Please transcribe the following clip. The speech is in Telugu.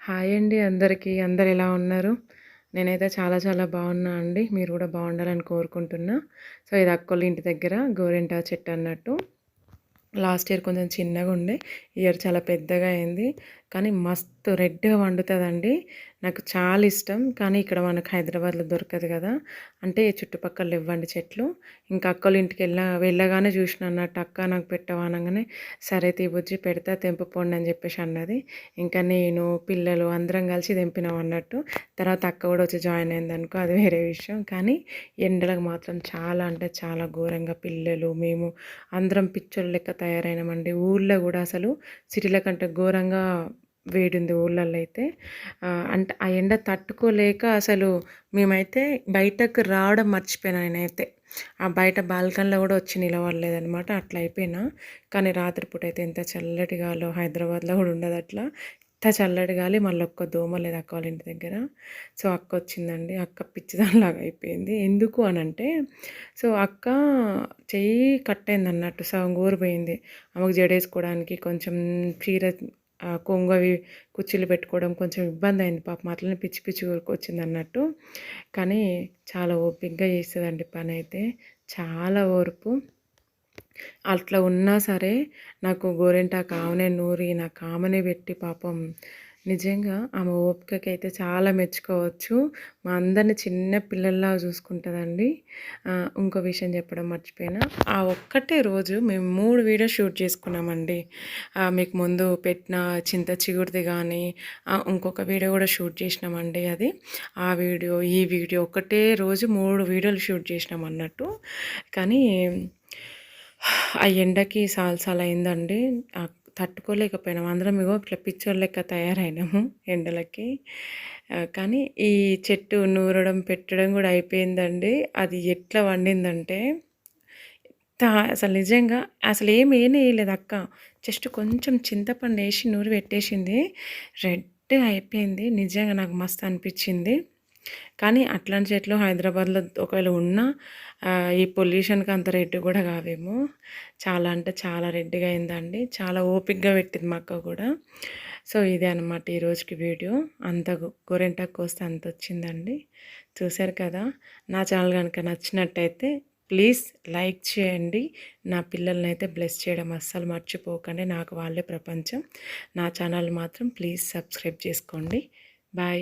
హాయ్ అండి అందరికీ. అందరు ఎలా ఉన్నారు? నేనైతే చాలా చాలా బాగున్నా అండి. మీరు కూడా బాగుండాలని కోరుకుంటున్నా. సో, ఇది అక్కోళ్ళ ఇంటి దగ్గర గోరింటాకు చెట్టు అన్నట్టు. లాస్ట్ ఇయర్ కొంచెం చిన్నగా ఉండే, ఈ ఇయర్ చాలా పెద్దగా అయింది. కానీ మస్తు రెడ్‌గా పండుతదండి. నాకు చాలా ఇష్టం. కానీ ఇక్కడ మనకు హైదరాబాద్‌లో దొరకదు కదా! అంటే చుట్టుపక్కల లెవ్వండి చెట్లు. ఇంకా అక్కోళ్ళ ఇంటికి వెళ్ళగానే చూసినా అన్నట్టు, "అక్క నాకు పెట్టవా?" అనంగానే, "సరే తీ బుజ్జి పెడతా తెంపుకోండి" అని చెప్పేసి అన్నది. ఇంకా నేను, పిల్లలు అందరం కలిసి తెంపినాం అన్నట్టు. తర్వాత అక్క కూడా వచ్చి జాయిన్ అయిందనుకో, అది వేరే విషయం. కానీ ఎండలకు మాత్రం చాలా అంటే చాలా ఘోరంగా పిల్లలు, మేము అందరం పిచ్చోళ్ళ లెక్క తయారైనామండి. ఊళ్ళో కూడా అసలు సిటీల కంటే ఘోరంగా వేడుంది ఊళ్ళల్లో అయితే. అంటే ఆ ఎండ తట్టుకోలేక అసలు మేమైతే బయటకు రావడం మర్చిపోయినా నేనైతే. ఆ బయట బాల్కనీలో కూడా వచ్చి నిలబడలేదనమాట. అట్లా అయిపోయినా. కానీ రాత్రిపూట అయితే ఎంత చల్లటి గాలో, హైదరాబాద్లో కూడా ఉండదు అట్లా. ఎంత చల్లటి గాలి, మళ్ళీ ఒక్క దోమ లేదు అక్క వాళ్ళ ఇంటి దగ్గర. సో, అక్క వచ్చిందండి. అక్క పిచ్చిదానిలాగా అయిపోయింది. ఎందుకు అనంటే, సో, అక్క చెయ్యి కట్ అయిందన్నట్టు, సగం ఊరిపోయింది. ఆమెకు జడేసుకోవడానికి కొంచెం చీర కొంగు అవి కుచ్చిళ్ళు పెట్టుకోవడం కొంచెం ఇబ్బంది అయింది పాపం. అట్లనే పిచ్చి పిచ్చి ఊరికొచ్చిందన్నట్టు. కానీ చాలా ఓపికగా చేస్తుందండి పని అయితే. చాలా ఓర్పు. అట్లా ఉన్నా సరే నాకు గోరింటాకు ఆమెనే నూరి నాకు ఆమెనే పెట్టి పాపం నిజంగా ఆమె ఓపికకైతే చాలా మెచ్చుకోవచ్చు. మా అందరిని చిన్న పిల్లల్లా చూసుకుంటుందండి. ఇంకో విషయం చెప్పడం మర్చిపోయినా. ఆ ఒక్కటే రోజు మేము 3 వీడియోస్ షూట్ చేసుకున్నామండి. మీకు ముందు పెట్టిన చింత చిగురిది కానీ, ఇంకొక వీడియో కూడా షూట్ చేసినామండి అది. ఆ వీడియో, ఈ వీడియో ఒకటే రోజు 3 వీడియోలు షూట్ చేసినాం అన్నట్టు. కానీ ఆ ఎండకి సాలసాలయిందండి. తట్టుకోలేకపోయినాం. అందరం ఇగో ఇట్లా పిచ్చోళ్ళ లెక్క తయారైనాము ఎండలకి. కానీ ఈ చెట్టు నూరడం, పెట్టడం కూడా అయిపోయిందండి. అది ఎట్లా వండిందంటే అసలు నిజంగా అసలు ఏమి ఏయలేదు అక్క. జస్ట్ కొంచెం చింతపండు వేసి నూరి పెట్టేసింది. రెడ్‌గా అయిపోయింది. నిజంగా నాకు మస్తు అనిపించింది. కానీ అట్లాంటి చెట్లు హైదరాబాద్‌లో ఒకవేళ ఉన్నా ఈ పొల్యూషన్‌కి అంత రెడ్ కూడా కావేమో. చాలా అంటే చాలా రెడ్‌గా అయిందండి. చాలా ఓపికగా పెట్టింది మా అక్క కూడా. సో, ఇదే అనమాట ఈరోజుకి వీడియో. అంత గోరింటాకు కోస్తే అంత వచ్చిందండి. చూశారు కదా! నా ఛానల్ కనుక నచ్చినట్టయితే ప్లీజ్ లైక్ చేయండి. నా పిల్లల్నైతే బ్లెస్ చేయడం అస్సలు మర్చిపోకండి. నాకు వాళ్ళే ప్రపంచం. నా ఛానల్ మాత్రం ప్లీజ్ సబ్స్క్రైబ్ చేసుకోండి. బాయ్.